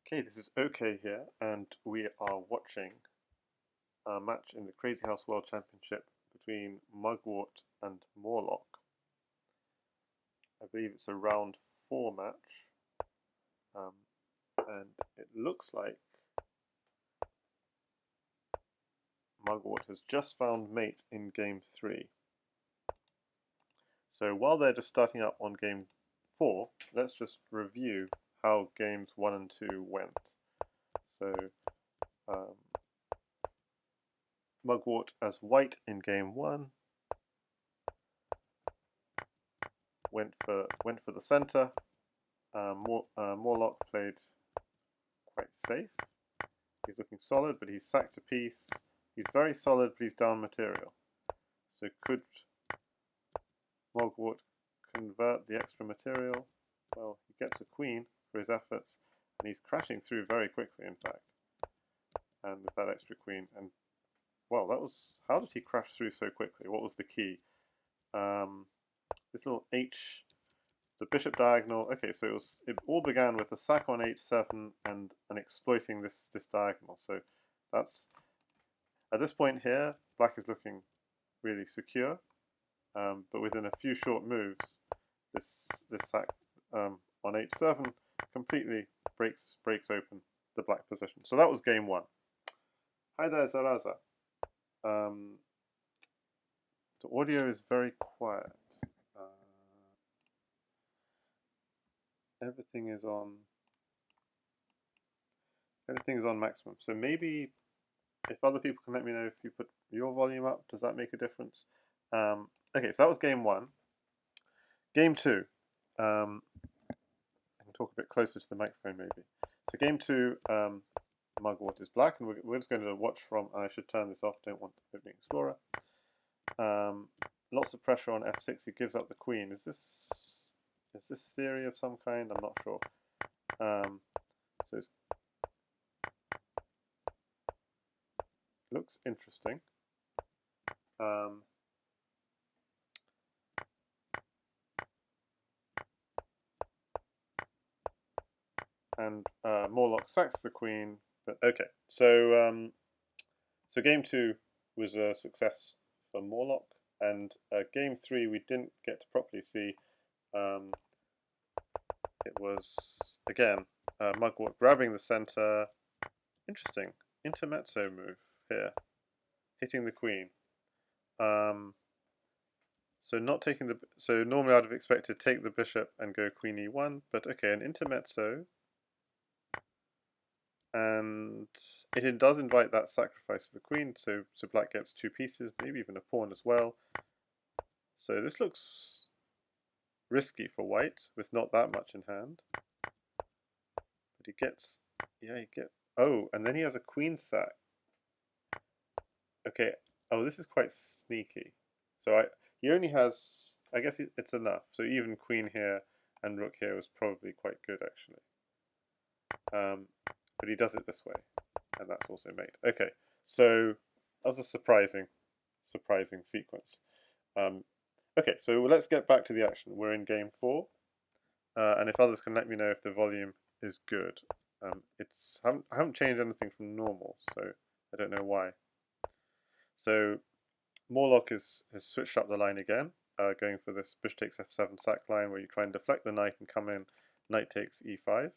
Okay, this is OK here, and we are watching a match in the Crazyhouse World Championship between Mugwort and Morlockk. I believe it's a round 4 match, and it looks like Mugwort has just found mate in game 3. So while they're just starting up on game 4, let's just review how games 1 and 2 went. So Mugwort as white in game 1 went for the center. Morlockk played quite safe. He's looking solid, but he's sacked a piece. He's very solid, but he's down material. So could Mugwort convert the extra material? Well, he gets a queen for his efforts, and he's crashing through very quickly, in fact. And with that extra queen, and well, that was, how did he crash through so quickly? What was the key? This little H, the bishop diagonal. Okay, so it all began with a sack on H7 and exploiting this diagonal. So that's, at this point here, black is looking really secure, but within a few short moves, this sack on H7 completely breaks open the black position. So that was game 1. Hi there, Zaraza. The audio is very quiet. Everything is on maximum. So maybe if other people can let me know if you put your volume up, does that make a difference? Okay, so that was game 1. Game 2. I can talk a bit closer to the microphone maybe. So game 2, Mugwort is black, and we're just going to watch from. I should turn this off. Don't want opening Explorer. Lots of pressure on f6. He gives up the queen. Is this theory of some kind? I'm not sure. So it looks interesting. And Morlockk sacks the queen. But okay, so so game 2 was a success for Morlockk, and game 3 we didn't get to properly see. It was again Mugwort grabbing the center. Interesting intermezzo move here, hitting the queen. So not taking the. So normally I'd have expected take the bishop and go queen e1, but okay, an intermezzo. And it does invite that sacrifice of the queen, so black gets 2 pieces, maybe even a pawn as well. So this looks risky for white, with not that much in hand. But he gets, yeah, oh, and then he has a queen sack. Okay, oh, this is quite sneaky. So he only has, I guess it's enough. So even queen here and rook here was probably quite good, actually. But he does it this way, and that's also mate. Okay, so that was a surprising sequence. Okay, so let's get back to the action. We're in game 4, and if others can let me know if the volume is good. I haven't changed anything from normal, so I don't know why. So Morlockk has switched up the line again, going for this bishop takes f7 sack line, where you try and deflect the knight and come in knight takes e5.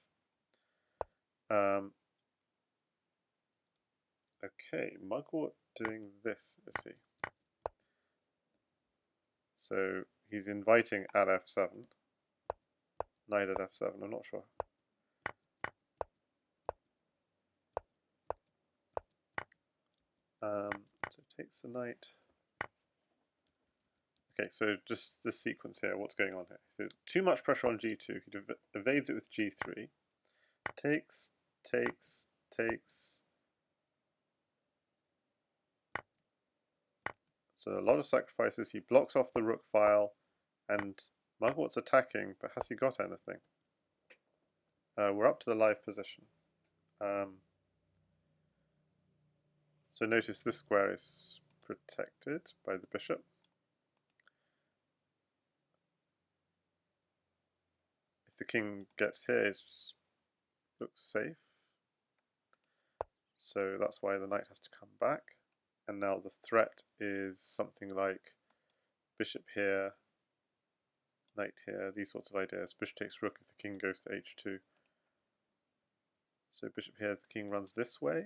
Okay, Mugwort doing this, let's see. So he's inviting at f7, knight at f7, I'm not sure. So takes the knight. Okay, so just this sequence here, what's going on here? So too much pressure on g2, he evades it with g3, takes, takes, takes. So a lot of sacrifices, he blocks off the rook file, and Mugwort's attacking, but has he got anything? We're up to the live position. So notice this square is protected by the bishop. If the king gets here, it looks safe. So that's why the knight has to come back. And now the threat is something like bishop here, knight here, these sorts of ideas. Bishop takes rook if the king goes to h2. So bishop here, the king runs this way.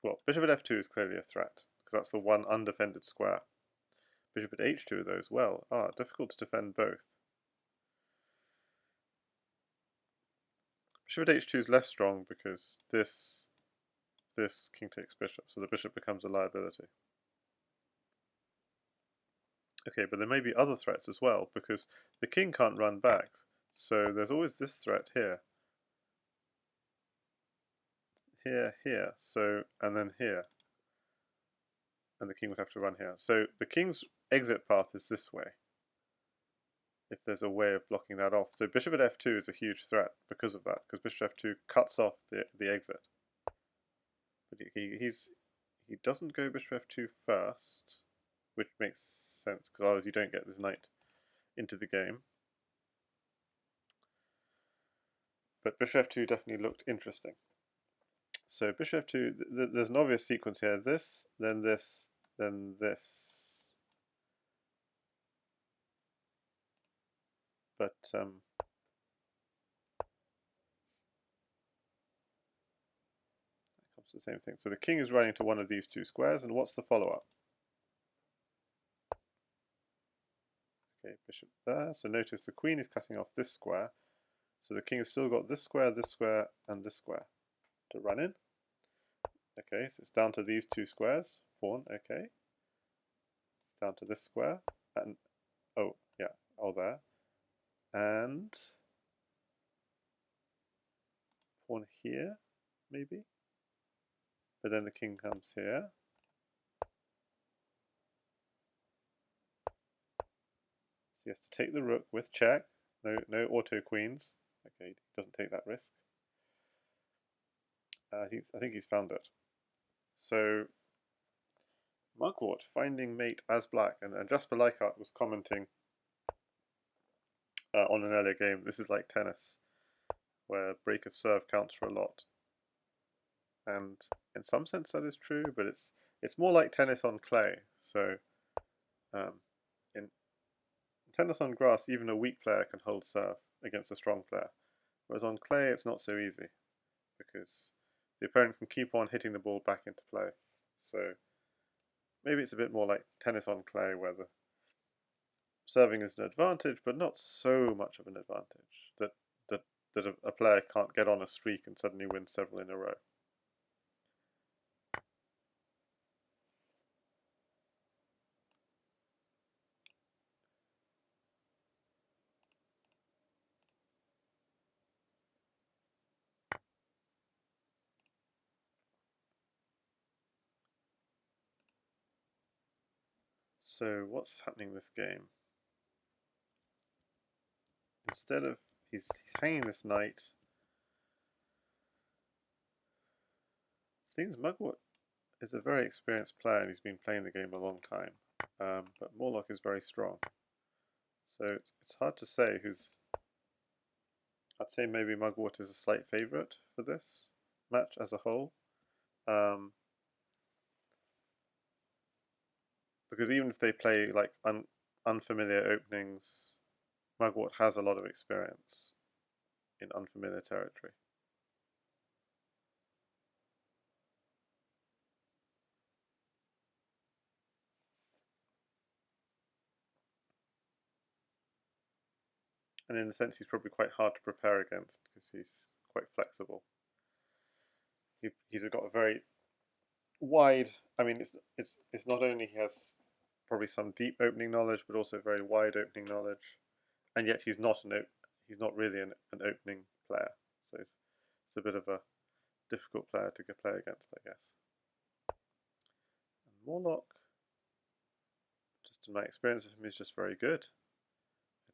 Well, bishop at f2 is clearly a threat, because that's the one undefended square. Bishop at h2 though as well. Difficult to defend both. Bishop at h2 is less strong because this king takes bishop, so the bishop becomes a liability. Okay, but there may be other threats as well, because the king can't run back, so there's always this threat here. Here, so, and then here. And the king would have to run here. So the king's exit path is this way, if there's a way of blocking that off. So bishop at f2 is a huge threat because of that, because bishop f2 cuts off the exit. But he doesn't go bishop f2 first, which makes sense, because otherwise you don't get this knight into the game. But bishop f2 definitely looked interesting. So bishop f2, there's an obvious sequence here. This, then this, then this. But comes the same thing. So the king is running to one of these two squares, and what's the follow-up? Okay, bishop there. So notice the queen is cutting off this square. So the king has still got this square, and this square to run in. Okay, so it's down to these two squares. Pawn, okay. It's down to this square, and there. And pawn here, maybe. But then the king comes here. So he has to take the rook with check. No auto queens. Okay, he doesn't take that risk. I think he's found it. So Mugwort finding mate as black, and Jasper Leichhardt was commenting on an earlier game. This is like tennis, where break of serve counts for a lot. And in some sense that is true, but it's more like tennis on clay. So in tennis on grass, even a weak player can hold serve against a strong player. Whereas on clay, it's not so easy, because the opponent can keep on hitting the ball back into play. So maybe it's a bit more like tennis on clay, where the serving is an advantage, but not so much of an advantage that a player can't get on a streak and suddenly win several in a row. So what's happening in this game? Instead of he's hanging this knight. Things Mugwort is a very experienced player and he's been playing the game a long time. But Morlockk is very strong. So it's hard to say who's. I'd say maybe Mugwort is a slight favourite for this match as a whole. Because even if they play like unfamiliar openings, Mugwort has a lot of experience in unfamiliar territory. And in a sense, he's probably quite hard to prepare against because he's quite flexible. He's got a very wide. I mean, it's not only he has probably some deep opening knowledge, but also very wide opening knowledge, and yet he's not really an opening player. So it's a bit of a difficult player to play against, I guess. And Morlockk, just in my experience of him, is just very good.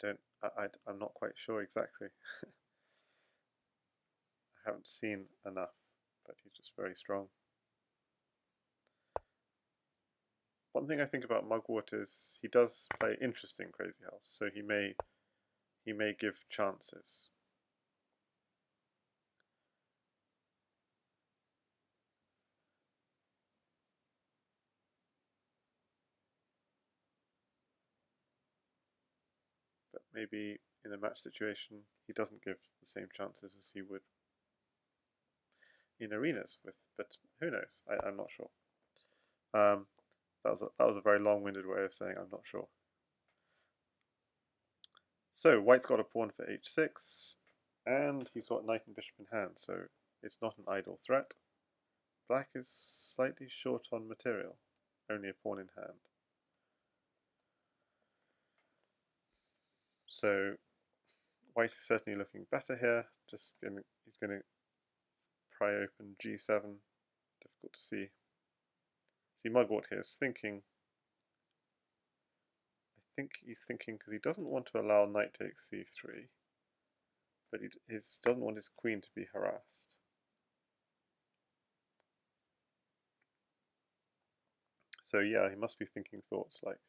I'm not quite sure exactly. I haven't seen enough, but he's just very strong. One thing I think about Mugwort is he does play interesting Crazyhouse, so he may give chances. maybe in a match situation he doesn't give the same chances as he would in arenas with, but who knows? I'm not sure. That was a very long-winded way of saying I'm not sure. So white's got a pawn for h6, and he's got knight and bishop in hand, so it's not an idle threat. Black is slightly short on material, only a pawn in hand. So white is certainly looking better here. He's going to pry open g7. Difficult to see. See, Mugwort here is thinking. I think he's thinking because he doesn't want to allow knight takes c3, but he doesn't want his queen to be harassed. So yeah, he must be thinking thoughts like,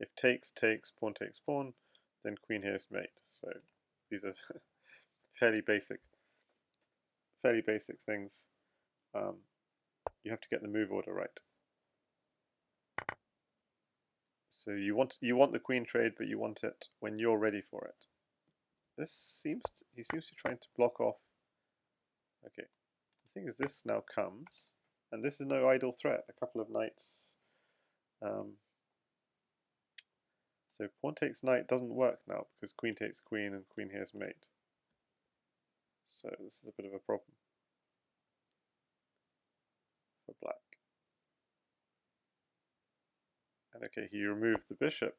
if takes, pawn takes pawn, then queen here is mate. So these are fairly basic things. You have to get the move order right. So you want the queen trade, but you want it when you're ready for it. He seems to trying to block off. Okay, the thing is, this now comes, and this is no idle threat. A couple of knights. So pawn takes knight doesn't work now because queen takes queen and queen here is mate. So this is a bit of a problem for black. And okay, he removed the bishop.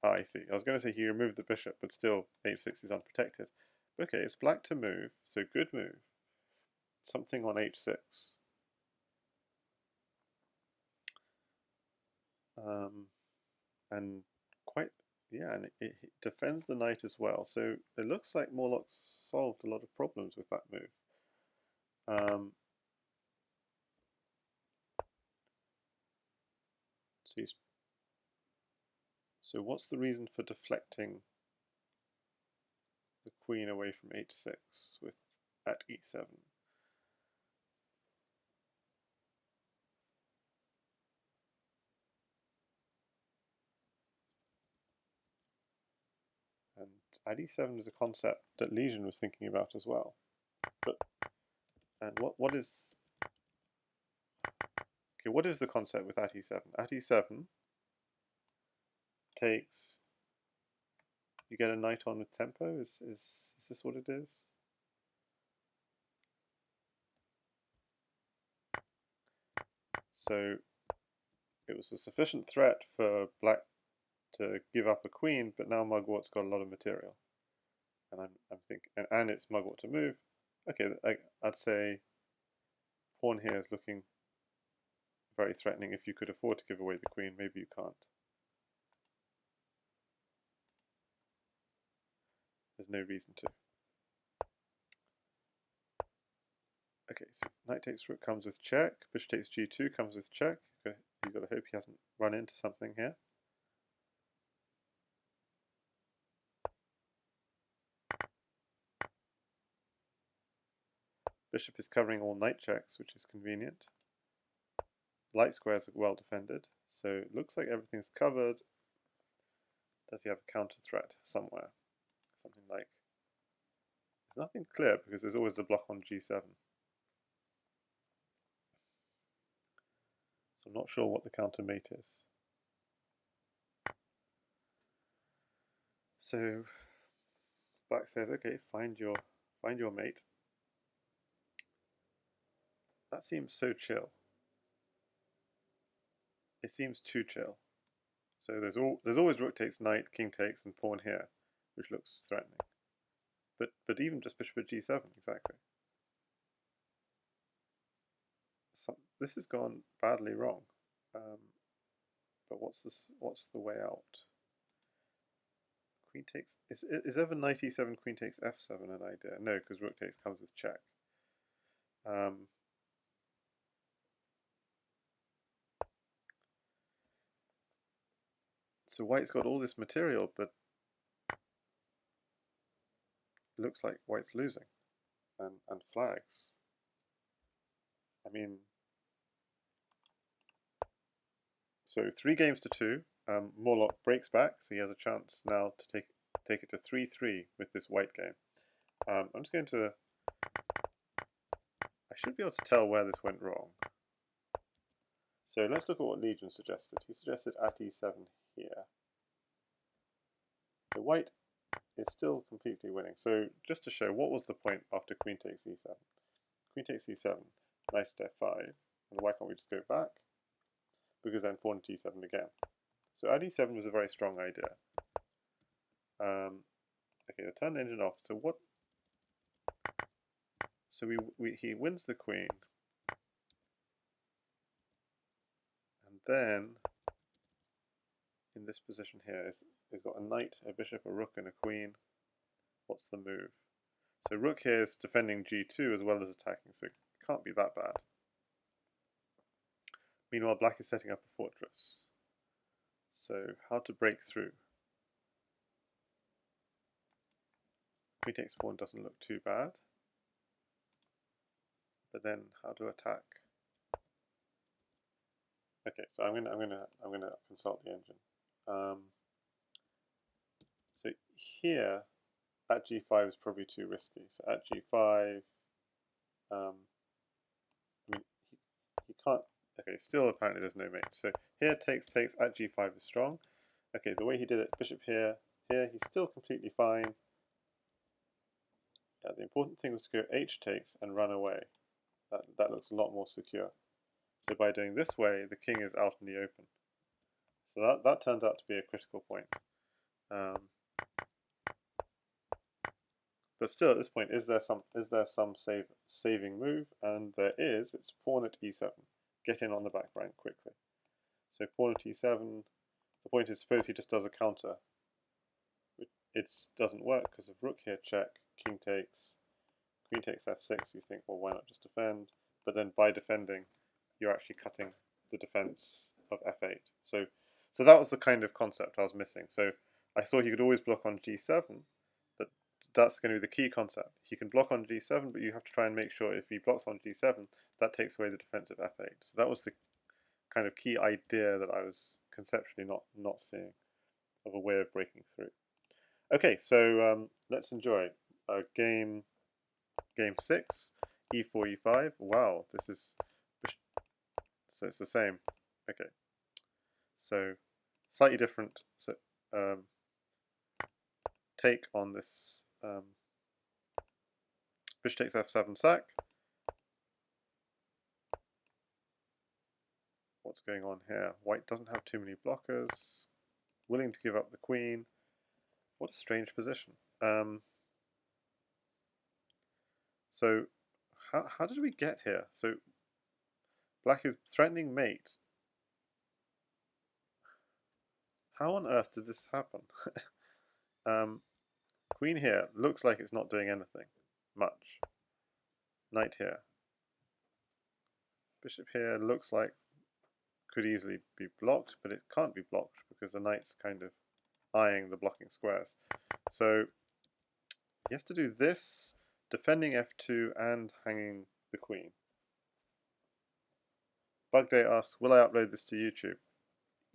Ah, I see. I was going to say he removed the bishop, but still h6 is unprotected. But okay, it's black to move, so good move. Something on h6. And quite, yeah, and it defends the knight as well. So it looks like Morlockk solved a lot of problems with that move. So what's the reason for deflecting the queen away from h6 with at e7? And at e7 is a concept that Legion was thinking about as well. And what is the concept with at e7? At e7 takes, you get a knight on with tempo. Is this what it is? So it was a sufficient threat for black to give up a queen, but now Mugwort's got a lot of material, and I'm thinking, and it's Mugwort to move. Okay, I'd say pawn here is looking very threatening. If you could afford to give away the queen, maybe you can't. There's no reason to. Okay, so knight takes rook comes with check. Bishop takes g2 comes with check. Okay, you've got to hope he hasn't run into something here. Bishop is covering all knight checks, which is convenient. Light squares are well defended, so it looks like everything's covered. Does he have a counter threat somewhere? Something like, there's nothing clear because there's always a block on g7. So I'm not sure what the counter mate is. So black says, okay, find your mate. That seems so chill. It seems too chill. So there's always rook takes knight, king takes, and pawn here, which looks threatening. But even just bishop at g7, exactly. This has gone badly wrong. But what's the way out? Queen takes, is ever knight e7, queen takes f7 an idea? No, because rook takes comes with check. So white's got all this material, but it looks like white's losing, and flags. I mean, so 3 games to 2. Morlockk breaks back, so he has a chance now to take take it to 3-3 with this white game. I'm just going to... I should be able to tell where this went wrong. So let's look at what Legion suggested. He suggested at e7 here. The white is still completely winning. So just to show, what was the point after queen takes e7? Queen takes e7, knight at f5, and why can't we just go back? Because then pawn to e7 again. So at e7 was a very strong idea. Okay, the turn the engine off. So what? So he wins the queen, and then in this position here he's got a knight, a bishop, a rook, and a queen. What's the move? So rook here is defending g2 as well as attacking, so it can't be that bad. Meanwhile, black is setting up a fortress. So how to break through? Queen takes pawn doesn't look too bad, but then how to attack? Okay, so I'm gonna consult the engine. So here at g5 is probably too risky. So at g5, I mean he can't. Okay, still apparently there's no mate. So here takes at g5 is strong. Okay, the way he did it, bishop here, he's still completely fine. Yeah, the important thing was to go h takes and run away. That looks a lot more secure. So by doing this way, the king is out in the open. So that turns out to be a critical point. But still, at this point, is there some saving move? And there is. It's pawn at e7. Get in on the back rank quickly. So pawn at e7. The point is, suppose he just does a counter. It doesn't work because of rook here check, king takes, queen takes f6. You think, well, why not just defend? But then by defending, you're actually cutting the defense of f8. So that was the kind of concept I was missing. So I saw he could always block on g7, but that's going to be the key concept. He can block on g7, but you have to try and make sure if he blocks on g7, that takes away the defense of f8. So that was the kind of key idea that I was conceptually not seeing of a way of breaking through. Okay, so let's enjoy game 6, e4, e5. Wow, this is so it's the same. Okay, so slightly different. So take on this bishop takes f7 sack. What's going on here? White doesn't have too many blockers. Willing to give up the queen. What a strange position. So how did we get here? So black is threatening mate. How on earth did this happen? Queen here looks like it's not doing anything much. Knight here. Bishop here looks like could easily be blocked, but it can't be blocked because the knight's kind of eyeing the blocking squares. So he has to do this, defending f2 and hanging the queen. Bugday asks, will I upload this to YouTube?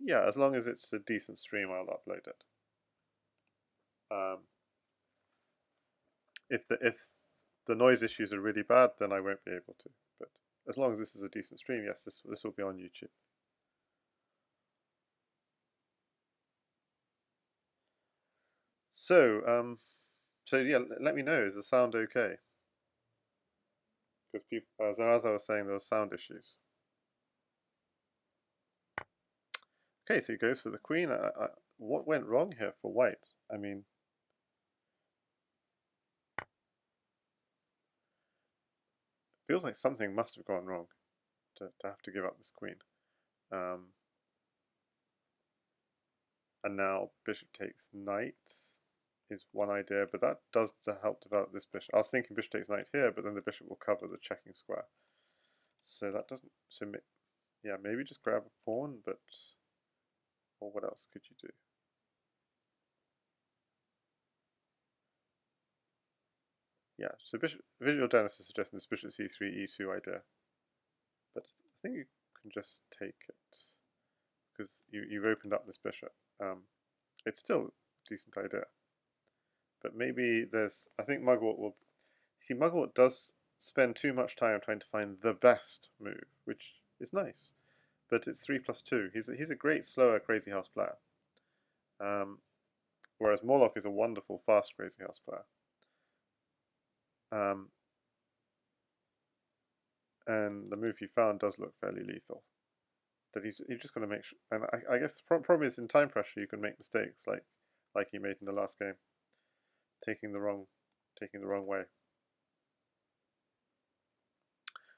Yeah, as long as it's a decent stream, I'll upload it. If the noise issues are really bad, then I won't be able to. But as long as this is a decent stream, yes, this will be on YouTube. So, so yeah, let me know. Is the sound okay? Because people, as I was saying, there were sound issues. Okay, so he goes for the queen. What went wrong here for white? I mean, feels like something must have gone wrong to have to give up this queen. And now bishop takes knight is one idea, but that does to help develop this bishop. I was thinking bishop takes knight here, but then the bishop will cover the checking square. So that doesn't. So yeah, maybe just grab a pawn, but or what else could you do? Yeah, so Visual Dennis is suggesting this bishop c3 e2 idea, but I think you can just take it because you've opened up this bishop. It's still a decent idea. but maybe there's. I think Mugwort will. See, Mugwort does spend too much time trying to find the best move, which is nice, but it's 3+2. He's a great slower Crazyhouse player, whereas Morlockk is a wonderful fast Crazyhouse player. And the move he found does look fairly lethal. But he's just going to make sure. And I guess the problem is in time pressure you can make mistakes like he made in the last game, taking the wrong way.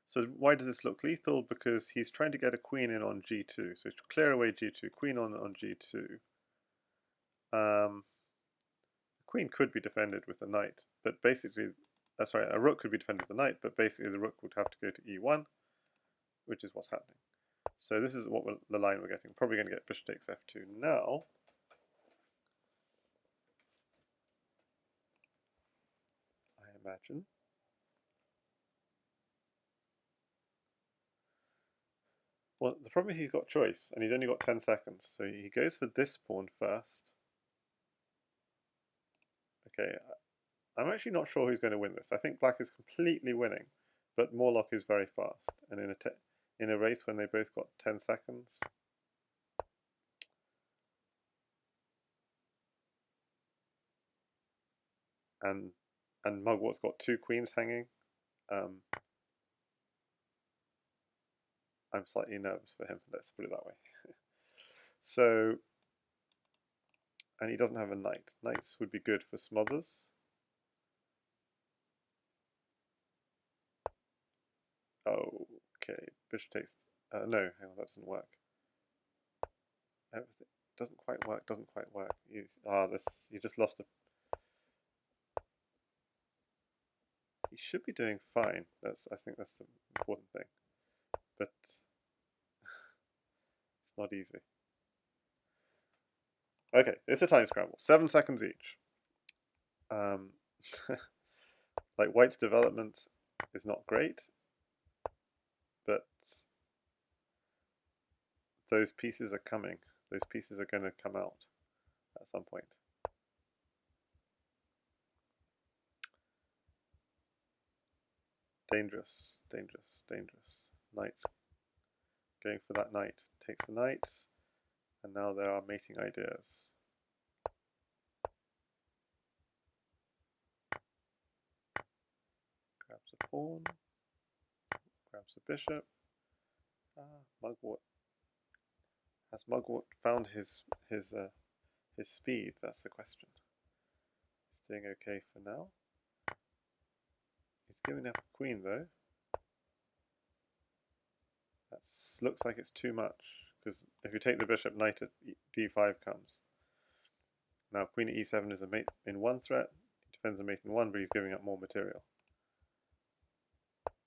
So why does this look lethal? Because he's trying to get a queen in on g2. So to clear away g2, queen on g2. Queen could be defended with a knight, but basically, sorry, a rook could be defended with a knight, but basically the rook would have to go to e1, which is what's happening. So this is what the line we're getting. Probably going to get bishop takes f2 now. I imagine. Well, the problem is he's got choice, and he's only got 10 seconds. So he goes for this pawn first. Okay, I'm actually not sure who's going to win this. I think black is completely winning, but Morlockk is very fast. And in a race when they both got 10 seconds, and Mugwort's got 2 queens hanging, I'm slightly nervous for him. Let's put it that way. So, and he doesn't have a knight. Knights would be good for smothers. Okay, bishop takes. No, hang on, that doesn't work. Everything doesn't quite work. Doesn't quite work. You just lost a. He should be doing fine. I think that's the important thing. But it's not easy. Okay, it's a time scramble. 7 seconds each. Like white's development is not great, but those pieces are coming. Those pieces are going to come out at some point. Dangerous, dangerous, dangerous. Knight's going for that knight. Takes the knight, and now there are mating ideas. Grabs a pawn, grabs a bishop. Mugwort. Has Mugwort found his speed? That's the question. He's doing okay for now. He's giving up a queen though. That looks like it's too much, because if you take the bishop, knight at d5 comes. Now queen at e7 is a mate in one threat. He defends a mate in one, but he's giving up more material.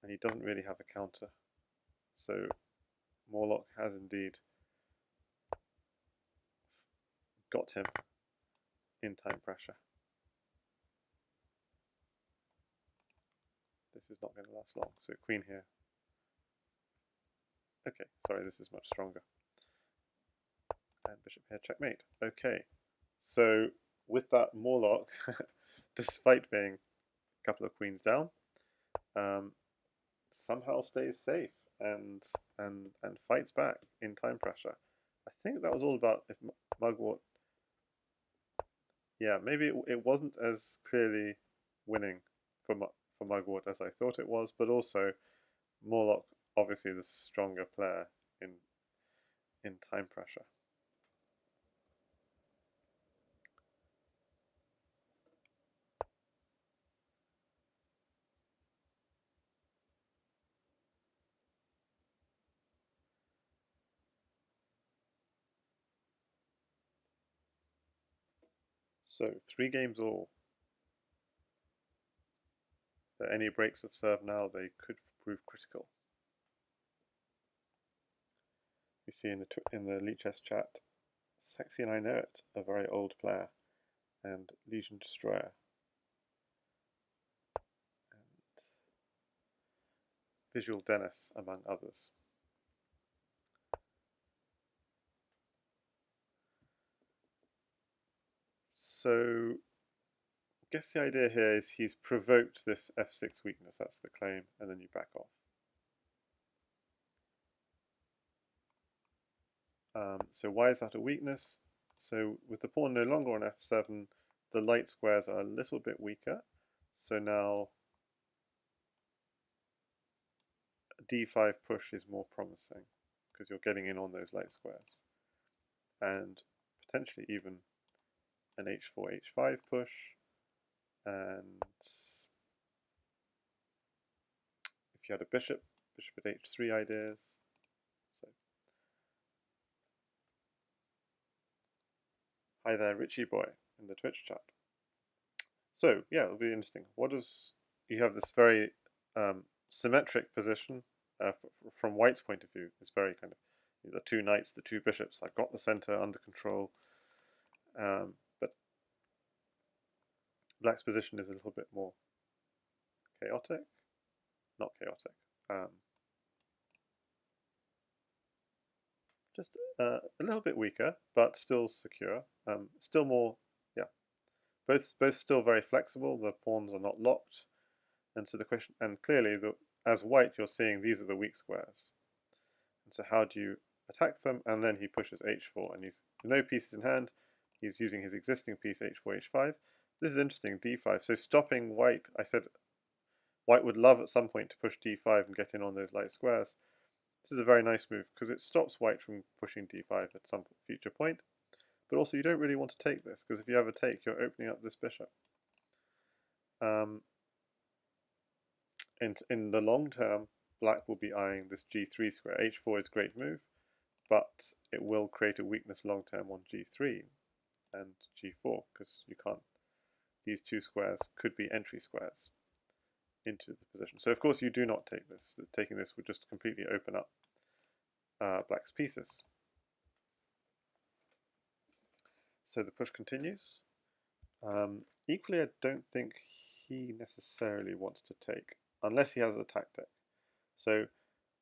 And he doesn't really have a counter. So Morlockk has indeed got him in time pressure. This is not going to last long. So queen here. Okay, sorry, this is much stronger. And bishop here, checkmate. Okay, so with that, Morlockk, despite being a couple of queens down, somehow stays safe and fights back in time pressure. I think that was all about if Mugwort. Yeah, maybe it wasn't as clearly winning for Mugwort as I thought it was, but also Morlockk, obviously the stronger player in time pressure. So 3 games all. For any breaks of serve now, they could prove critical. You see in the Leechess chat, Sexy and I Know It, a very old player, and Legion Destroyer, and Visual Dennis, among others. So guess the idea here is he's provoked this f6 weakness, that's the claim, and then you back off. So why is that a weakness? So with the pawn no longer on f7, the light squares are a little bit weaker. So now d5 push is more promising because you're getting in on those light squares. And potentially even an h4, h5 push. And if you had a bishop at h3 ideas. So hi there, Richie boy, in the Twitch chat. So yeah, it'll be interesting. What does you have this very symmetric position from White's point of view? It's very kind of the two knights, the two bishops. I've got the center under control, but Black's position is a little bit more chaotic. Not chaotic. Just a little bit weaker, but still secure. Still more, yeah. Both still very flexible. The pawns are not locked, and so the question, and clearly, as White, you're seeing these are the weak squares. And so how do you attack them? And then he pushes h4, and he's no pieces in hand. He's using his existing piece h4, h5. This is interesting, d5. So stopping White, I said White would love at some point to push d5 and get in on those light squares. This is a very nice move because it stops White from pushing d5 at some future point. But also you don't really want to take this because if you have a take, you're opening up this bishop. In the long term, Black will be eyeing this g3 square. h4 is a great move, but it will create a weakness long term on g3 and g4 because you can't. These two squares could be entry squares into the position. So of course you do not take this. Taking this would just completely open up Black's pieces. So the push continues. Equally, I don't think he necessarily wants to take, unless he has a tactic. So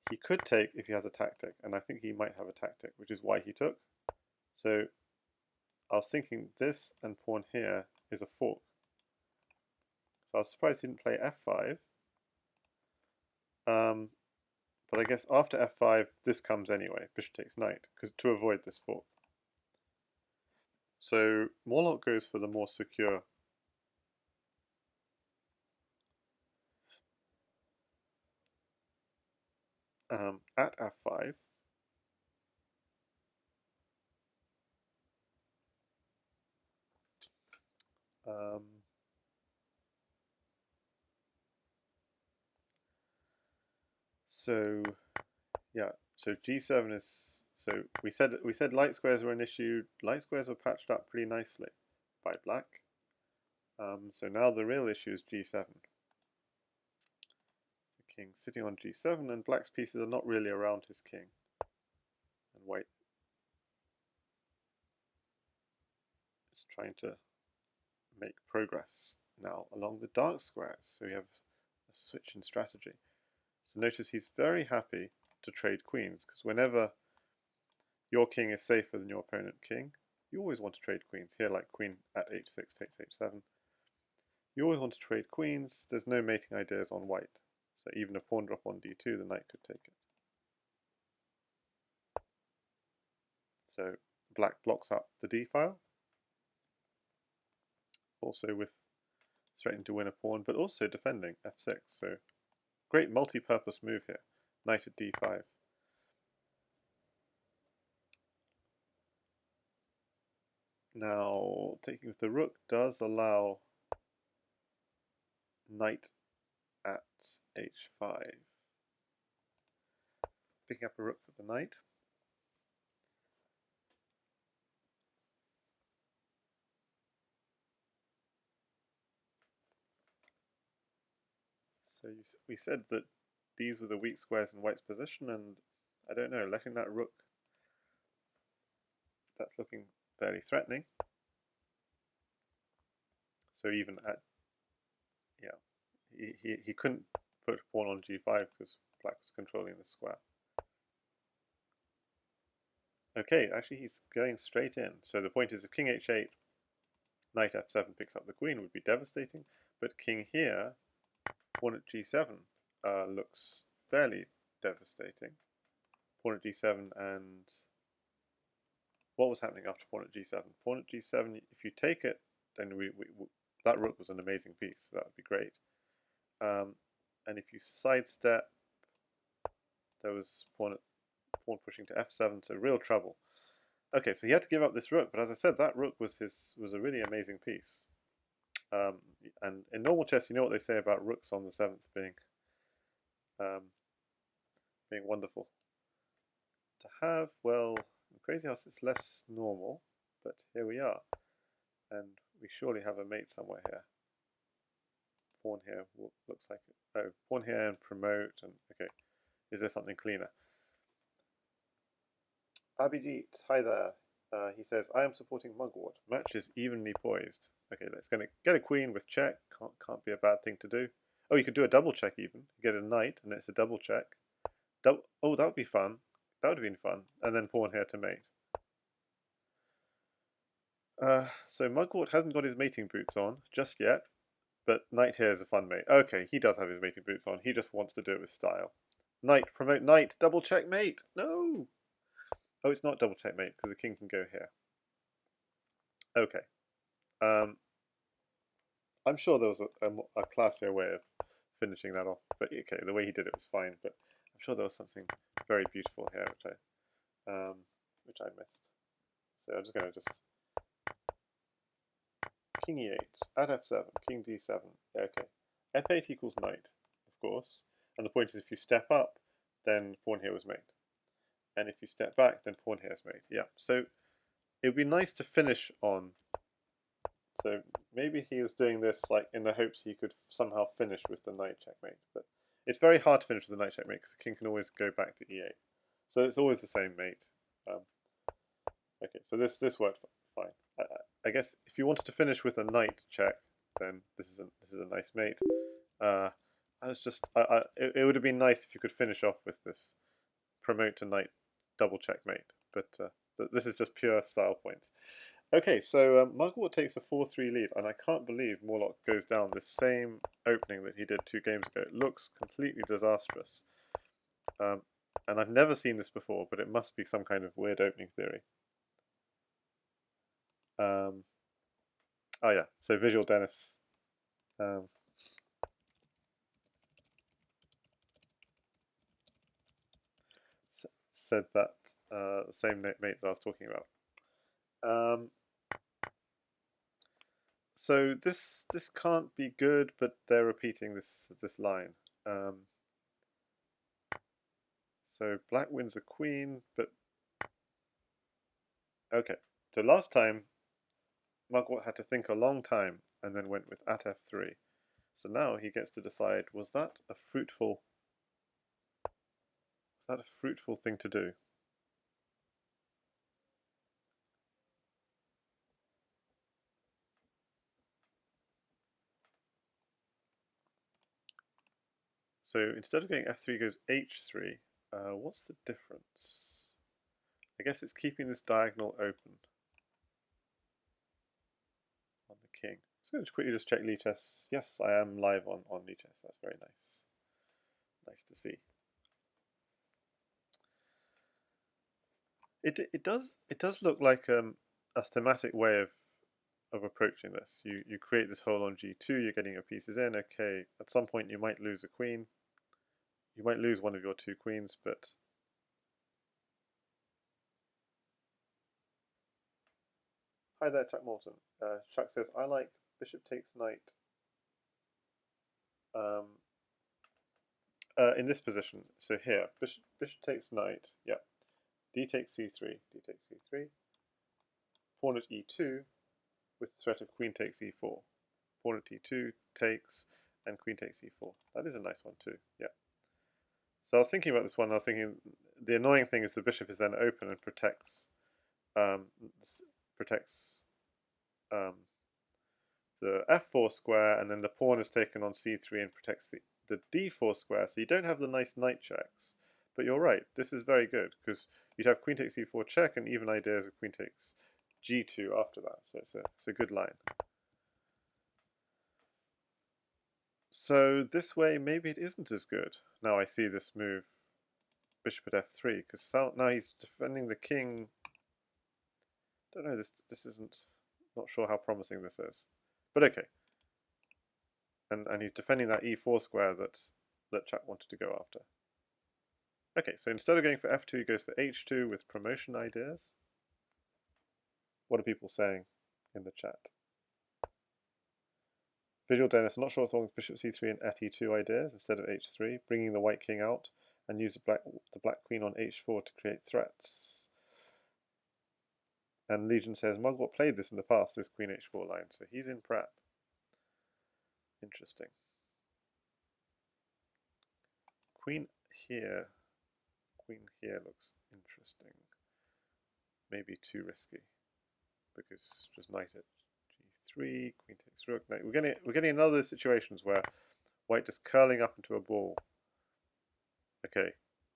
he could take if he has a tactic, and I think he might have a tactic, which is why he took. So I was thinking this and pawn here is a fork. So I was surprised he didn't play f5. But I guess after f5, this comes anyway, bishop takes knight, because to avoid this fork. So Morlockk goes for the more secure at f5. So yeah, so g7 is, so we said light squares were an issue. Light squares were patched up pretty nicely by Black. So now the real issue is g7. The king sitting on g7, and Black's pieces are not really around his king. And White is trying to make progress now along the dark squares. So we have a switch in strategy. So notice he's very happy to trade queens, because whenever your king is safer than your opponent king, you always want to trade queens. Here, like queen at h6 takes h7. You always want to trade queens. There's no mating ideas on white. So even a pawn drop on d2, the knight could take it. So Black blocks up the d file, also with threatening to win a pawn, but also defending f6. So great multi-purpose move here. Knight at d5. Now, taking with the rook does allow knight at h5. Picking up a rook for the knight. So we said that these were the weak squares in White's position, and I don't know, letting that rook, that's looking fairly threatening. So even at, yeah, he couldn't put a pawn on g5 because Black was controlling the square. Okay, actually he's going straight in. So the point is if king h8, knight f7 picks up the queen would be devastating, but king here, pawn at g7 looks fairly devastating. Pawn at g7, and what was happening after pawn at g7? Pawn at g7, if you take it, then that rook was an amazing piece, so that would be great. And if you sidestep, there was pawn pushing to f7, so real trouble. Okay, so he had to give up this rook, but as I said, that rook was a really amazing piece. And in normal chess, you know what they say about rooks on the 7th being wonderful to have. Well, in Crazyhouse it's less normal, but here we are, and we surely have a mate somewhere here. Pawn here looks like it. Oh, pawn here and promote, and okay, is there something cleaner? Abhijit, hi there. He says, I am supporting Mugwort. Match is evenly poised. Okay, let's get a queen with check. Can't be a bad thing to do. Oh, you could do a double check even. You get a knight, and it's a double check. Oh, that would be fun. That would have been fun. And then pawn here to mate. So Mugwort hasn't got his mating boots on just yet, but knight here is a fun mate. Okay, he does have his mating boots on. He just wants to do it with style. Knight, promote knight, double check mate. No! Oh, it's not double checkmate because the king can go here. Okay. I'm sure there was a classier way of finishing that off, but okay, the way he did it was fine. But I'm sure there was something very beautiful here which I missed. So I'm just going to just king e8 at f7, king d7. Okay, f8 equals knight, of course. And the point is, if you step up, then pawn here was mate. And if you step back, then pawn here is mate. Yeah, so it would be nice to finish on. So maybe he was doing this like in the hopes he could somehow finish with the knight checkmate. But it's very hard to finish with the knight checkmate because the king can always go back to e8. So it's always the same mate. Okay, so this worked fine. I guess if you wanted to finish with a knight check, then this is a nice mate. It would have been nice if you could finish off with this promote to knight double checkmate, but this is just pure style points. Okay, so Mugwort takes a 4-3 lead, and I can't believe Morlockk goes down the same opening that he did 2 games ago. It looks completely disastrous. And I've never seen this before, but it must be some kind of weird opening theory. Oh yeah, so Visual Dennis said that the same mate that I was talking about. So this can't be good, but they're repeating this line. So black wins a queen, but okay. So last time Mugwort had to think a long time and then went with at f3. So now he gets to decide, was that a fruitful thing to do? So instead of going f3, goes h3. What's the difference? I guess it's keeping this diagonal open on the king. I'm just going to quickly just check Lichess. Yes, I am live on Lichess. That's very nice. Nice to see. It does look like a thematic way of approaching this. You create this hole on g2. You're getting your pieces in. Okay, at some point you might lose a queen. You might lose one of your 2 queens, but hi there, Chuck Morton. Chuck says, I like bishop takes knight in this position. So here, bishop takes knight, yeah. D takes c3, d takes c3. Pawn at e2 with the threat of queen takes e4. Pawn at e2 takes, and queen takes e4. That is a nice one too, yeah. So I was thinking about this one, I was thinking the annoying thing is the bishop is then open and protects the f4 square, and then the pawn is taken on c3 and protects the d4 square, so you don't have the nice knight checks. But you're right, this is very good, because you'd have queen takes e4 check, and even ideas of queen takes g2 after that, so it's a good line. So this way, maybe it isn't as good. Now I see this move, bishop at f3, because now he's defending the king. Don't know, this isn't, not sure how promising this is. But okay. And he's defending that e4 square that Chap wanted to go after. Okay, so instead of going for f2, he goes for h2 with promotion ideas. What are people saying in the chat? Visual Dennis, not sure what's wrong with bishop c3 and at e2 ideas instead of h3, bringing the white king out and use the black queen on h4 to create threats. And Legion says, Mugwort played this in the past, this queen h4 line, so he's in prep. Interesting. Queen here looks interesting. Maybe too risky, because just knight at g3, queen takes rook. Knight. We're getting another situations where white just curling up into a ball. Okay,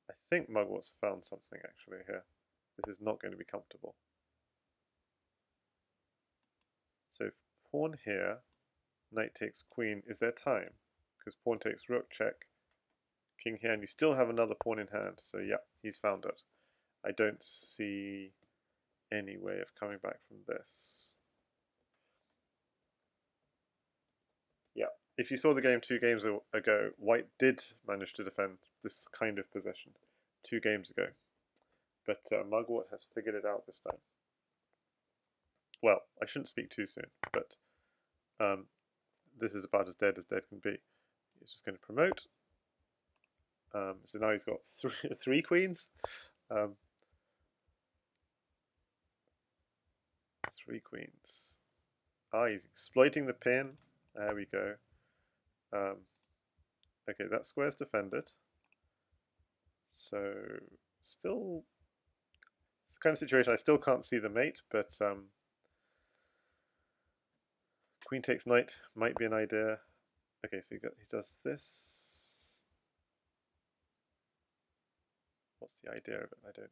I think Mugwort's found something actually here. This is not going to be comfortable. So pawn here, knight takes queen. Is there time? Because pawn takes rook, check, king here, and you still have another pawn in hand. So yeah, he's found it. I don't see any way of coming back from this. Yeah, if you saw the game 2 games ago, white did manage to defend this kind of position 2 games ago. But Mugwort has figured it out this time. Well, I shouldn't speak too soon, but this is about as dead can be. He's just going to promote. So now he's got three queens. 3 queens. He's exploiting the pin. There we go. Okay, that square's defended. So, still, it's the kind of situation I still can't see the mate, but queen takes knight might be an idea. Okay, so he does this. What's the idea of it? I don't.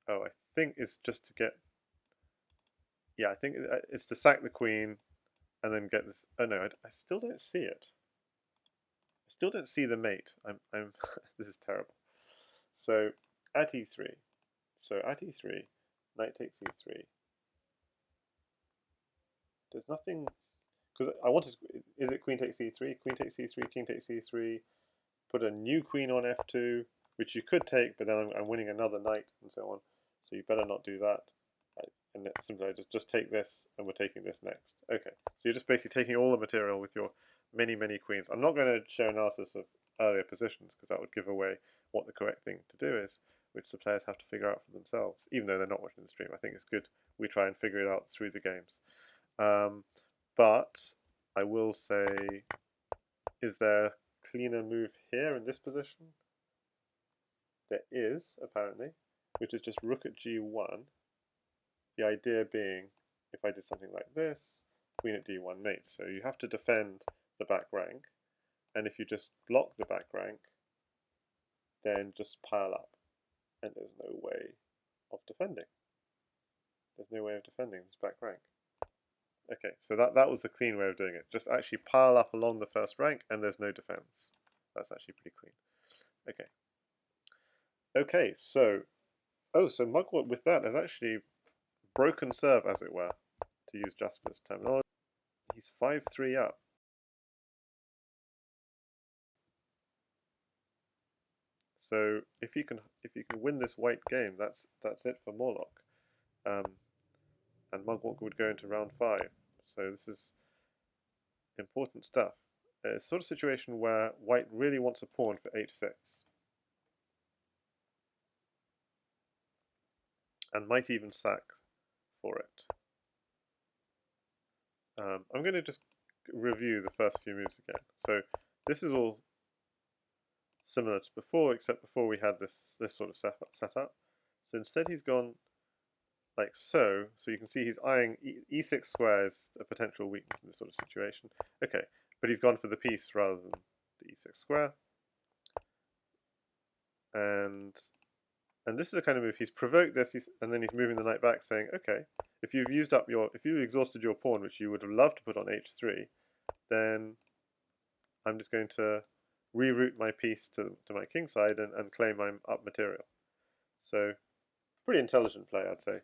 Oh, I think it's just to get. Yeah, I think it's to sack the queen, and then get this. Oh no, I still don't see it. I still don't see the mate. I'm. This is terrible. So at e3. So at e3, knight takes e3. There's nothing. Because I wanted. Is it queen takes e3? Queen takes e3. King takes e3. Put a new queen on f2, which you could take, but then I'm winning another knight and so on. So you better not do that. And simply just take this, and we're taking this next. Okay, so you're just basically taking all the material with your many queens. I'm not going to show analysis of earlier positions because that would give away what the correct thing to do is, which the players have to figure out for themselves, even though they're not watching the stream. I think it's good we try and figure it out through the games. But I will say, is there a cleaner move here in this position? There is, apparently, which is just rook at g1. The idea being, if I did something like this, queen at d1 mates. So you have to defend the back rank, and if you just block the back rank, then just pile up, and there's no way of defending. There's no way of defending this back rank. Okay, so that was the clean way of doing it. Just actually pile up along the first rank, and there's no defense. That's actually pretty clean. Okay. Okay, so so Mugwort with that has actually broken serve, as it were, to use Jasper's terminology. He's 5-3 up. So if you can win this white game, that's it for Morlockk. And Mugwort would go into round 5. So this is important stuff. It's a sort of situation where white really wants a pawn for h6. And might even sack for it. I'm going to just review the first few moves again. So this is all similar to before, except before we had this sort of setup. So instead he's gone like so. So you can see he's eyeing e6 square is a potential weakness in this sort of situation. Okay, but he's gone for the piece rather than the e6 square. And And this is the kind of move, he's provoked this, and then he's moving the knight back saying, okay, if you've used up if you exhausted your pawn, which you would have loved to put on h3, then I'm just going to reroute my piece to my king side and claim I'm up material. So, pretty intelligent play, I'd say,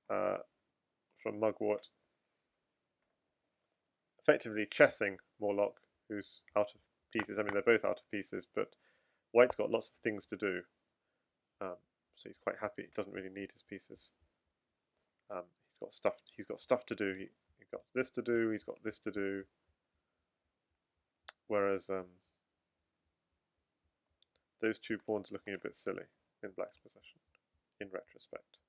from Mugwort. Effectively chessing Morlockk, who's out of pieces. I mean, they're both out of pieces, but White's got lots of things to do. So he's quite happy. He doesn't really need his pieces. He's got stuff. He's got stuff to do. He's got this to do. He's got this to do. Whereas those two pawns are looking a bit silly in Black's possession, in retrospect.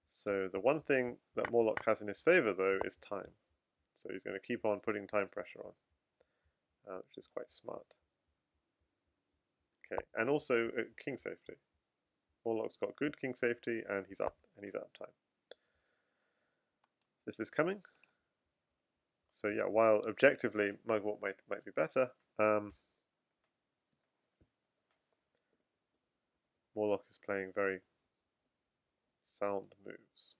So the one thing that Morlockk has in his favour, though, is time. So he's going to keep on putting time pressure on, which is quite smart. Okay, and also king safety. Morlock's got good king safety, and he's up time. This is coming. So yeah, while objectively Mugwort might be better, Morlockk is playing very sound moves.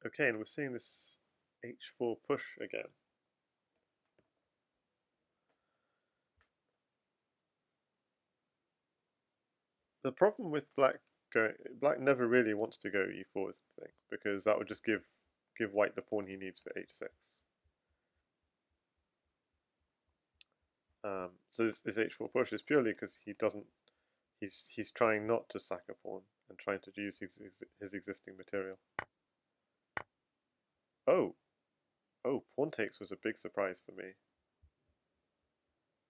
Okay, and we're seeing this h4 push again. The problem with Black never really wants to go e4 is the thing, because that would just give White the pawn he needs for h6. So this h4 push is purely because he doesn't. He's trying not to sack a pawn and trying to use his existing material. Oh, pawn takes was a big surprise for me.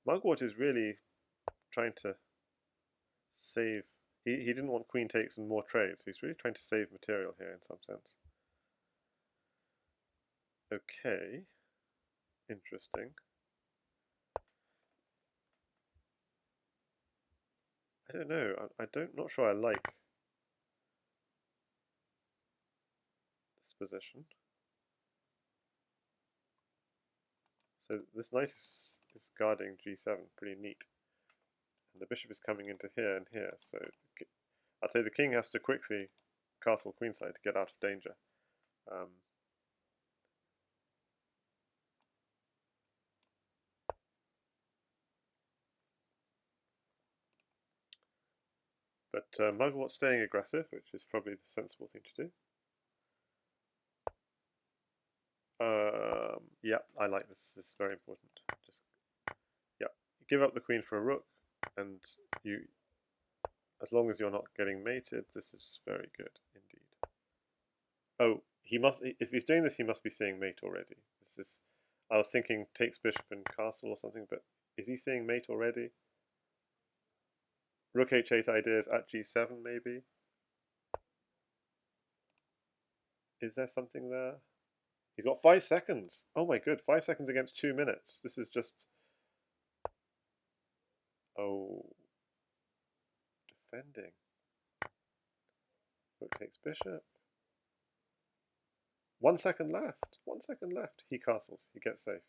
Mugwort is really trying to save. He didn't want queen takes and more trades. He's really trying to save material here in some sense. Okay, interesting. I don't know. Not sure I like this position. So this knight is guarding g7, pretty neat. And the bishop is coming into here and here. So I'd say the king has to quickly castle queenside to get out of danger. But Mugwort's staying aggressive, which is probably the sensible thing to do. Yeah, I like this. This is very important. Just yeah, give up the queen for a rook, and as long as you're not getting mated, this is very good indeed. Oh, he must. If he's doing this, he must be seeing mate already. This is. I was thinking takes bishop and castle or something, but is he seeing mate already? Rook h8 ideas at g7 maybe. Is there something there? He's got 5 seconds. Oh my good, 5 seconds against 2 minutes. This is just. Oh. Defending. Rook takes bishop. 1 second left. 1 second left. He castles. He gets safe.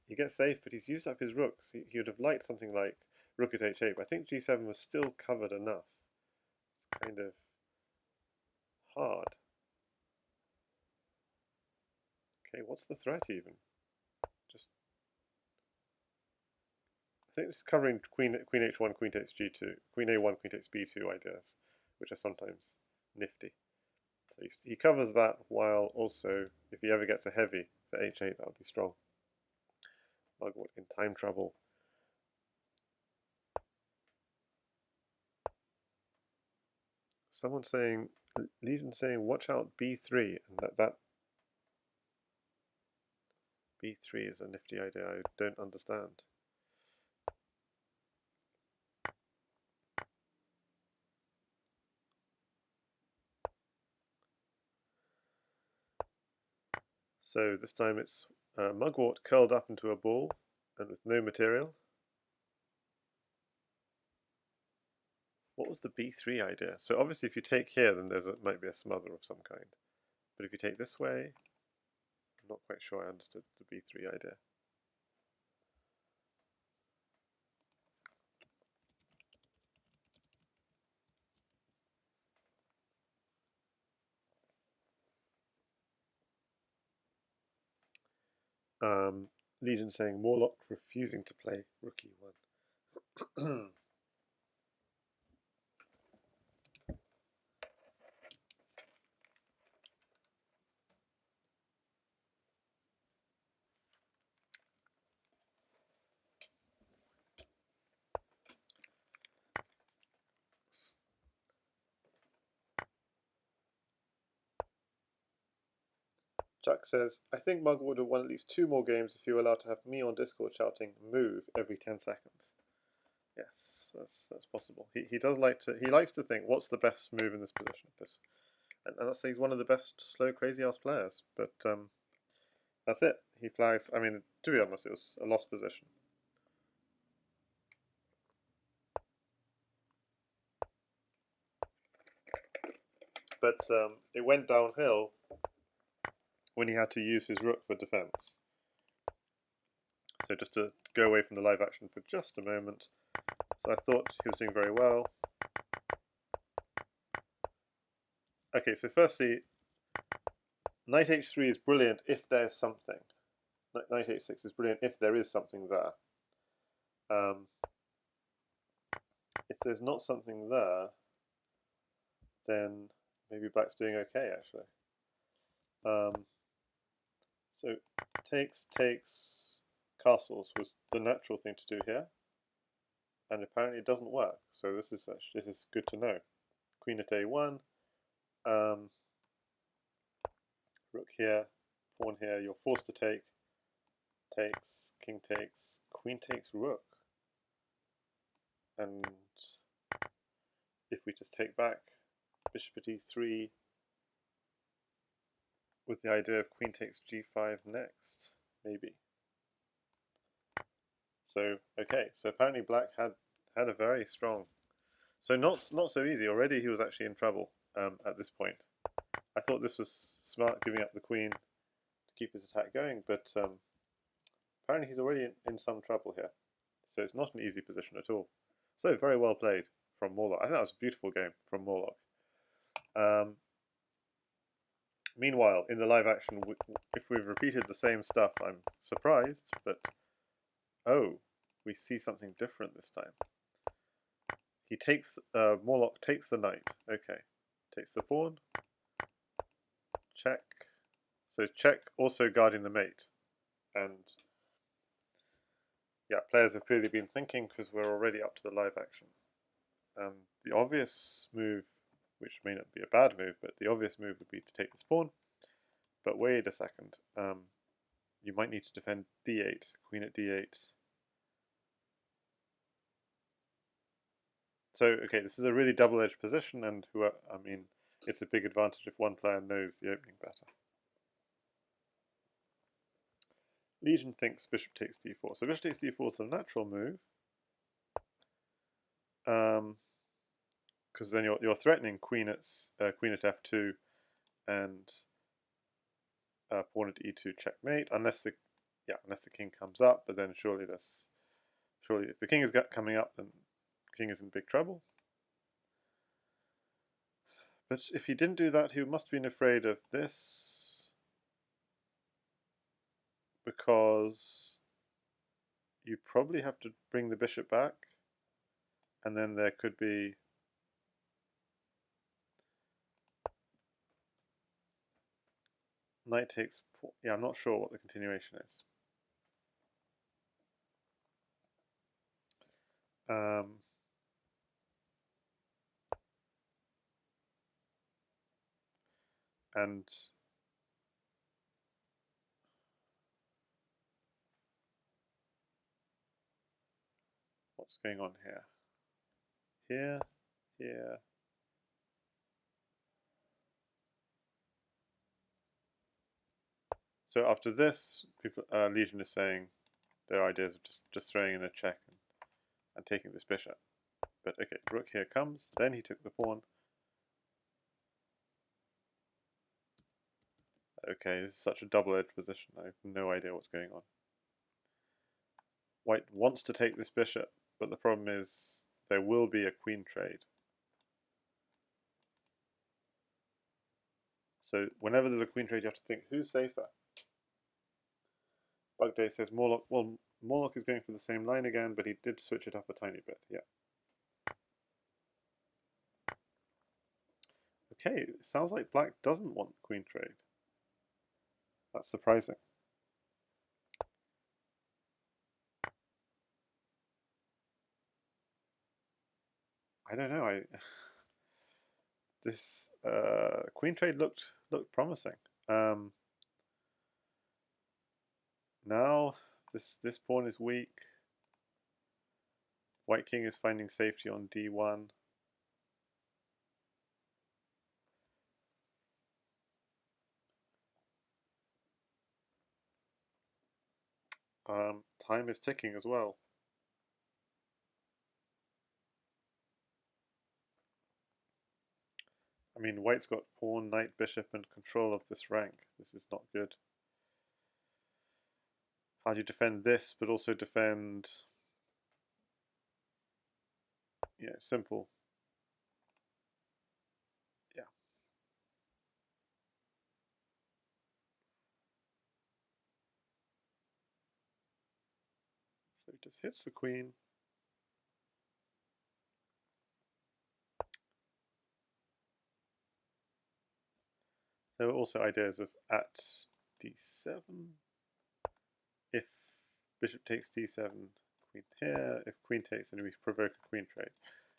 He gets safe, but he's used up his rooks. He would have liked something like rook at h8. But I think g7 was still covered enough. It's kind of hard. Okay, what's the threat even? Just. I think this is covering queen h1, queen takes g2, queen a1, queen takes b2 ideas, which are sometimes nifty. So he covers that while also, if he ever gets a heavy for h8, that would be strong. Mugwort in time trouble. Someone saying, Legion saying, watch out b3, and that b3 is a nifty idea I don't understand. So this time it's Mugwort curled up into a ball and with no material. What was the b3 idea? So obviously if you take here, then might be a smother of some kind. But if you take this way, not quite sure I understood the b3 idea. Legion saying Morlockk refusing to play rook e1. Chuck says, I think Mugwort would have won at least 2 more games if you were allowed to have me on Discord shouting move every 10 seconds. Yes, that's possible. He does like to, he likes to think, what's the best move in this position? And that's, he's one of the best slow Crazyhouse players, but that's it. He flags, I mean, to be honest, it was a lost position. But it went downhill when he had to use his rook for defense. So just to go away from the live action for just a moment. So I thought he was doing very well. Okay, so firstly, knight h3 is brilliant if there's something. Knight h6 is brilliant if there is something there. If there's not something there, then maybe black's doing okay, actually. So takes castles was the natural thing to do here, and apparently it doesn't work. So this is good to know. Queen at a1, rook here, pawn here. You're forced to take. Takes, king takes, queen takes rook, and if we just take back, bishop at e3, with the idea of queen takes g5 next, maybe. So okay, so apparently black had a very strong, so not so easy. Already he was actually in trouble at this point. I thought this was smart, giving up the queen to keep his attack going, but apparently he's already in some trouble here. So it's not an easy position at all. So very well played from Morlockk. I think that was a beautiful game from Morlockk. Meanwhile, in the live action, if we've repeated the same stuff, I'm surprised, but oh, we see something different this time. He takes, Morlockk takes the knight. Okay, takes the pawn. Check. So check, also guarding the mate. And yeah, players have clearly been thinking because we're already up to the live action. The obvious move, which may not be a bad move, but the obvious move would be to take this pawn. But wait a second. You might need to defend d8, queen at d8. So, okay, this is a really double-edged position, and I mean, it's a big advantage if one player knows the opening better. Legion thinks bishop takes d4. So bishop takes d4 is the natural move, because then you're threatening queen at f2 and pawn at e2 checkmate, unless the king comes up. But then surely if the king is coming up, then the king is in big trouble. But if he didn't do that, he must have been afraid of this, because you probably have to bring the bishop back, and then there could be knight takes. Yeah, I'm not sure what the continuation is. And what's going on here? Here. So after this, Legion is saying their ideas of just throwing in a check and taking this bishop. But okay, rook here comes, then he took the pawn. Okay, this is such a double-edged position. I have no idea what's going on. White wants to take this bishop, but the problem is there will be a queen trade. So whenever there's a queen trade, you have to think, who's safer? Bugday says Morlockk. Well, Morlockk is going for the same line again, but he did switch it up a tiny bit. Yeah. Okay, it sounds like black doesn't want the queen trade. That's surprising. I don't know. This queen trade looked promising. Now this pawn is weak. White king is finding safety on d1. Time is ticking as well. I mean, white's got pawn, knight, bishop, and control of this rank. This is not good. How do you defend this, but also defend... Yeah, simple. Yeah. So it just hits the queen. There were also ideas of at d7. If bishop takes d7, queen here. If queen takes, then we provoke a queen trade.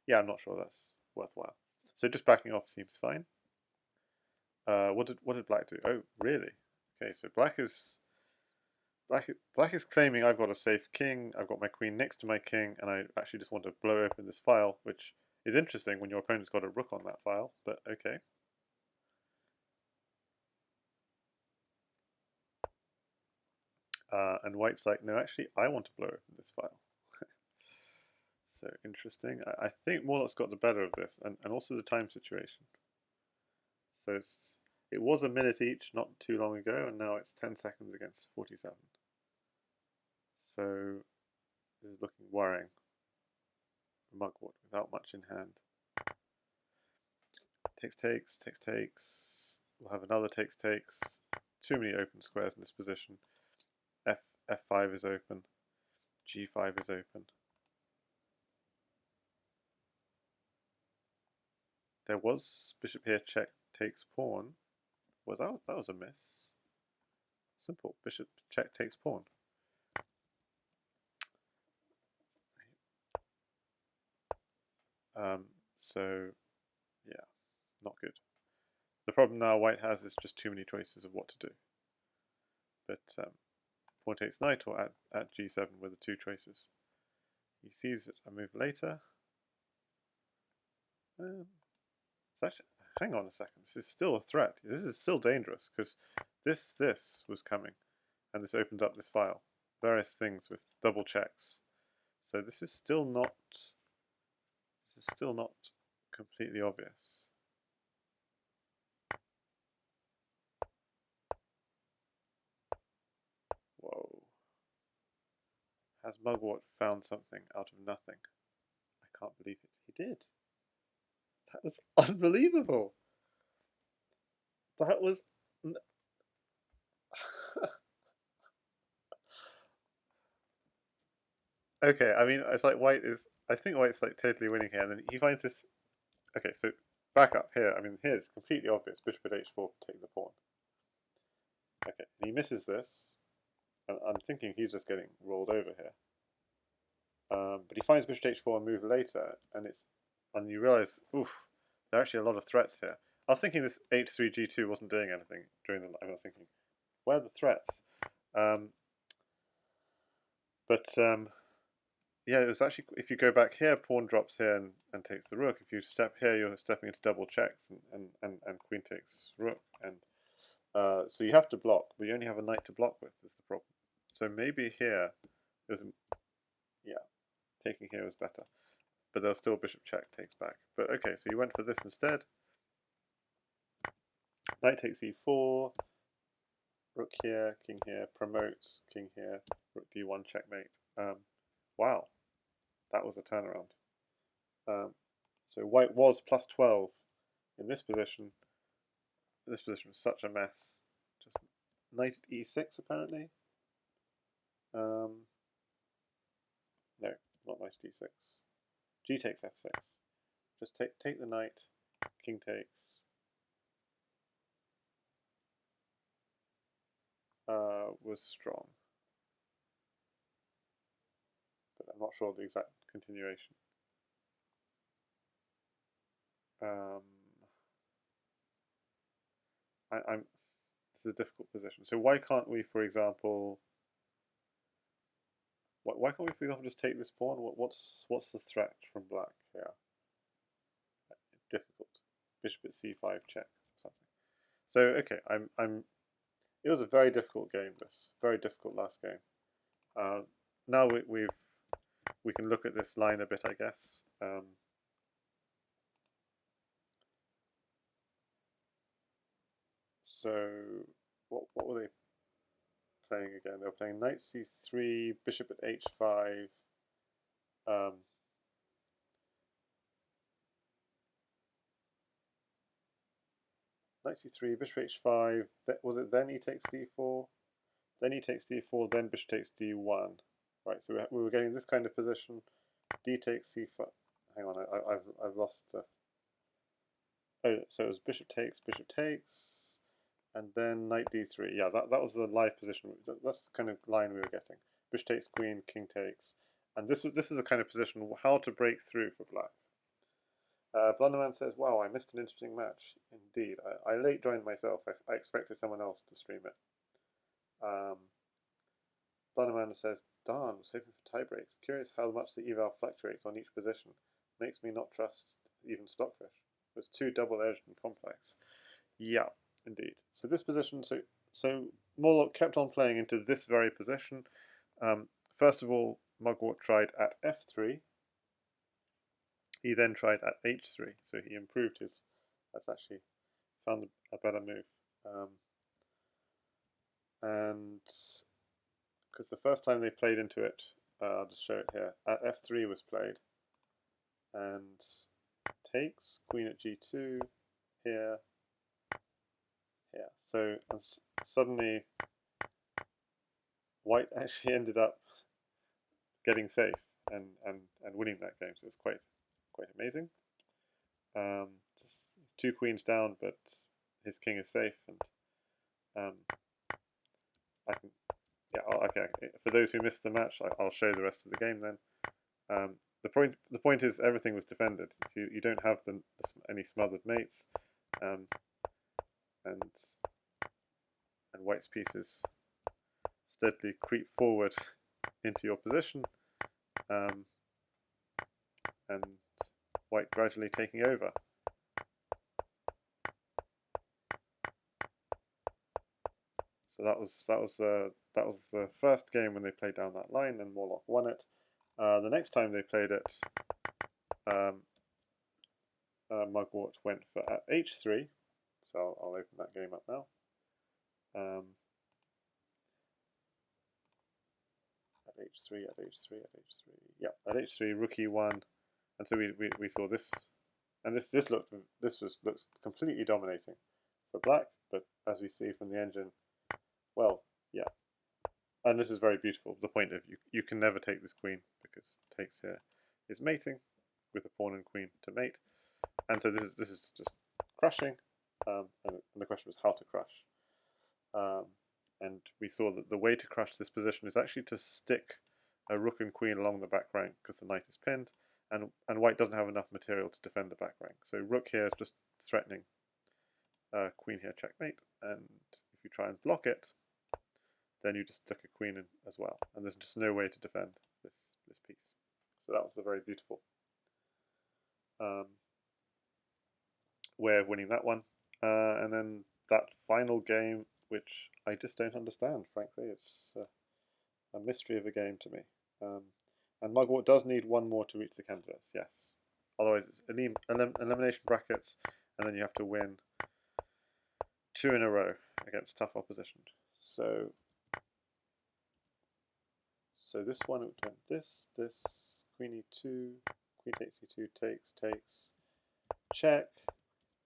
Yeah, I'm not sure that's worthwhile. So just backing off seems fine. What did black do? Oh, really? Okay, so black is claiming I've got a safe king. I've got my queen next to my king, and I actually just want to blow open this file, which is interesting when your opponent's got a rook on that file. But okay. And white's like, no, actually, I want to blow open this file. So interesting. I think Morlock's got the better of this, and also the time situation. So it was a minute each not too long ago, and now it's 10 seconds against 47. So this is looking worrying. Mugwort without much in hand. Takes, takes, takes, takes. We'll have another takes, takes. Too many open squares in this position. F5 is open. G5 is open. There was bishop here, check, takes pawn. That was a miss. Simple. Bishop check takes pawn. So yeah, not good. The problem now white has is just too many choices of what to do. But pawn takes knight or at g7 were the two choices. He sees it a move later. Actually, hang on a second. This is still a threat. This is still dangerous because this was coming, and this opens up this file. Various things with double checks. So this is still not. This is still not completely obvious. Whoa. Has Mugwort found something out of nothing? I can't believe it. He did. That was unbelievable. That was... Okay, I mean, it's like white is... I think white's like totally winning here, and then he finds this... Okay, so back up here. I mean, here's completely obvious. Bishop at h4, take the pawn. Okay, and he misses this. And I'm thinking he's just getting rolled over here. But he finds bishop h4 and move later, and you realize, oof, there are actually a lot of threats here. I was thinking this h3 g2 wasn't doing anything during the line. I was thinking, where are the threats? Yeah, it was actually, if you go back here, pawn drops here and takes the rook. If you step here, you're stepping into double checks, and queen takes rook. And so you have to block, but you only have a knight to block with, is the problem. So maybe here, yeah, taking here was better. But there's still bishop check takes back. But okay, so you went for this instead. Knight takes e4. rook here, king here, promotes, king here, rook d1, checkmate. Wow, that was a turnaround. So white was plus 12 in this position. This position was such a mess. Just knight at e6 apparently. No, not knight at e6. G takes f6. Just take the knight. King takes. Was strong, but I'm not sure the exact continuation. This is a difficult position. So why can't we, for example, why can't we, for example, just take this pawn? What's the threat from black here? Difficult. Bishop at c5 check or something. So okay, It was a very difficult game. This very difficult last game. Now we can look at this line a bit, I guess. So what were they playing again? They were playing knight c3, bishop at h5. Knight c3, bishop h5. Was it then e takes d4? Then e takes d4. Then bishop takes d1. Right. So we were getting this kind of position. D takes c5. Hang on, I've lost the. Oh, so it was bishop takes, and then knight d3. Yeah, that was the live position. That's the kind of line we were getting. Bishop takes queen, king takes, and this is a kind of position how to break through for black. Blunderman says, "Wow, I missed an interesting match. Indeed, I late joined myself. I expected someone else to stream it." Blunderman says, "Darn, was hoping for tie breaks. Curious how much the eval fluctuates on each position. Makes me not trust even Stockfish. It's too double-edged and complex." Yeah, indeed. So this position, so Morlockk kept on playing into this very position. First of all, Mugwort tried at f3. He then tried at h3, so he improved his. That's actually found a better move. And because the first time they played into it, I'll just show it here. At f3 was played, and takes, queen at g2, here. So suddenly white actually ended up getting safe and winning that game. So it's quite amazing. Just 2 queens down, but his king is safe, and I can. Yeah, okay. For those who missed the match, I'll show the rest of the game then. The point is everything was defended. You don't have any smothered mates, and white's pieces steadily creep forward into your position, and white gradually taking over. So that was the first game when they played down that line, and Morlockk won it. The next time they played it, Mugwort went for at h3. So I'll open that game up now. At h3, at h3, at h3. Yeah, at h3, rook e1, and so we saw this, and this looks completely dominating for black. But as we see from the engine, well, yeah, and this is very beautiful. The point of you can never take this queen because takes here is mating with a pawn and queen to mate, and so this is just crushing. And the question was how to crush. And we saw that the way to crush this position is actually to stick a rook and queen along the back rank because the knight is pinned, and white doesn't have enough material to defend the back rank. So rook here is just threatening queen here checkmate, and if you try and block it, then you just stick a queen in as well, and there's just no way to defend this piece. So that was a very beautiful way of winning that one. And then that final game, which I just don't understand, frankly. It's a mystery of a game to me. And Mugwort does need one more to reach the candidates, yes. Otherwise, it's elimination brackets, and then you have to win 2 in a row against tough opposition. So this one it went this, queen e2, queen takes e2, takes, check,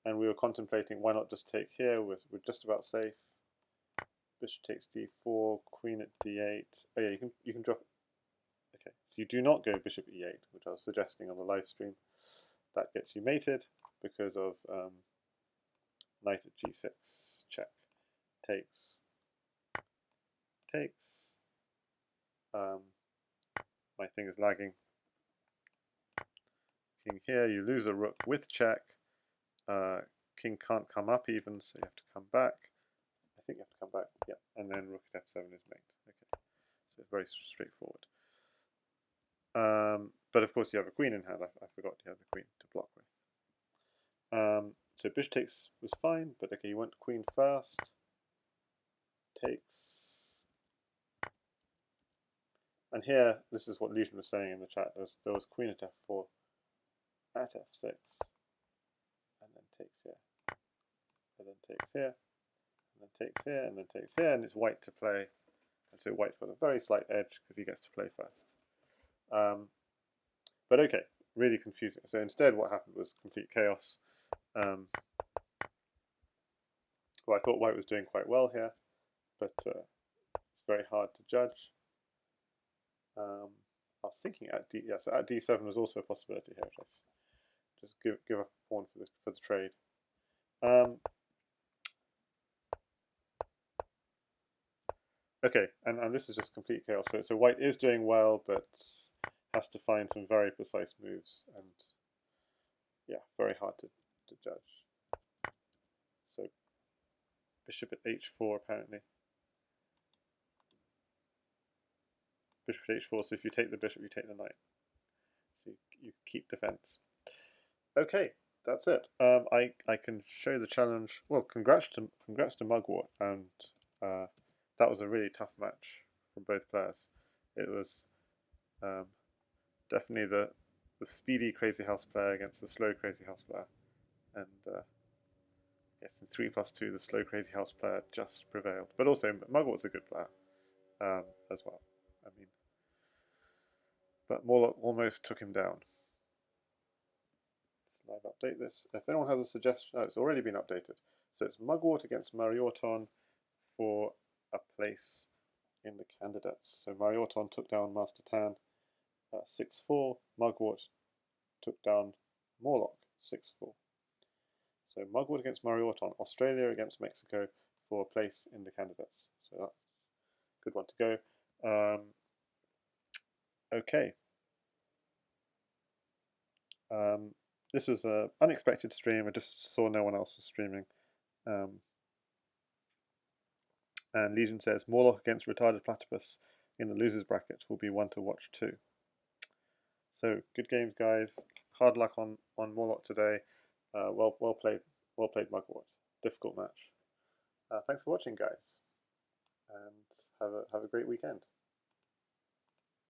and we were contemplating why not just take here, we're just about safe. Bishop takes d4, queen at d8. Oh yeah, you can drop. Okay, so you do not go bishop e8, which I was suggesting on the live stream. That gets you mated because of knight at g6, check, takes. My thing is lagging. King here, you lose a rook with check. King can't come up even, so you have to come back. I think you have to come back, yeah. And then rook at f7 is mate. Okay, so it's very straightforward. But of course you have a queen in hand. I forgot you have the queen to block with. So bishop takes was fine, but okay, you went queen first. Takes. And here, this is what Legion was saying in the chat. There was queen at f4, at f6, and then takes here, and then takes here, and then takes here, and then takes here, and it's white to play. And so white's got a very slight edge because he gets to play first. But okay, really confusing. So instead what happened was complete chaos. Well, I thought white was doing quite well here, but it's very hard to judge. I was thinking at d, yeah, so at d7 was also a possibility here. Just give up a pawn for the trade. Okay, and this is just complete chaos. So white is doing well, but has to find some very precise moves, and yeah, very hard to judge. So bishop at h4 apparently. Bishop at h4, so if you take the bishop, you take the knight. So you keep defense. Okay, that's it. I can show the challenge. Well, congrats to Mugwort, and that was a really tough match from both players. It was definitely the speedy Crazyhouse player against the slow Crazyhouse player, and yes, in 3+2, the slow Crazyhouse player just prevailed. But also, Mugwort's a good player as well. I mean, but Morlockk almost took him down. Let's live update this. If anyone has a suggestion, oh, it's already been updated. So it's Mugwort against mariorton for a place in the candidates. So mariorton took down Master Tan 6-4. Mugwort took down Morlockk 6-4. So Mugwort against mariorton, Australia against Mexico for a place in the candidates. So that's a good one to go. Okay. This was an unexpected stream. I just saw no one else was streaming. And Legion says, Morlockk against retarded platypus in the losers bracket will be one to watch too. So good games, guys. Hard luck on Morlockk today. Well played Mugwort. Difficult match. Thanks for watching, guys, and have a great weekend.